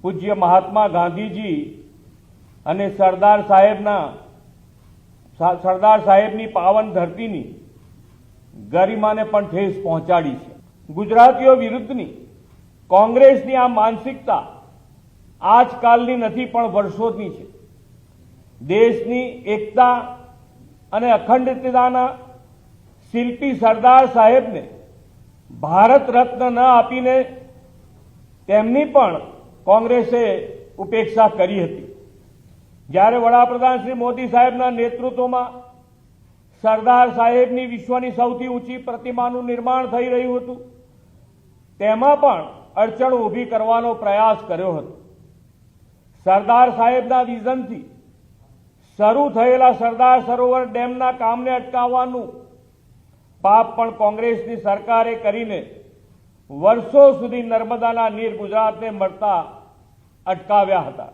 પૂજ્ય મહાત્મા ગાંધીજી અને સરદાર સાહેબની પાવન ધરતીની ગરિમાને પણ ઠેસ પહોંચાડી છે। ગુજરાતીઓ વિરુદ્ધની કોંગ્રેસની આ માનસિકતા આજકાલની નથી પણ વર્ષોની છે। દેશની એકતા અને અખંડિતતાના શિલ્પી સરદાર સાહેબને ભારત રત્ન ન આપીને તેમની પણ કોંગ્રેસે ઉપેક્ષા કરી હતી। જ્યારે વડાપ્રધાન શ્રી મોદી સાહેબના નેતૃત્વમાં સરદાર સાહેબની વિશ્વની સૌથી ઊંચી પ્રતિમાનું નિર્માણ થઈ રહ્યું હતું, તેમાં પણ અડચણ ઊભી કરવાનો પ્રયાસ કર્યો હતો। સરદાર સાહેબના વિઝનથી શરૂ થયેલા સરદાર સરોવર ડેમના કામને અટકાવવાનું પાપ પણ કોંગ્રેસની સરકારે કરીને વર્ષો સુધી નર્મદાના નીર ગુજરાતને મળતા અટકાવ્યા હતા।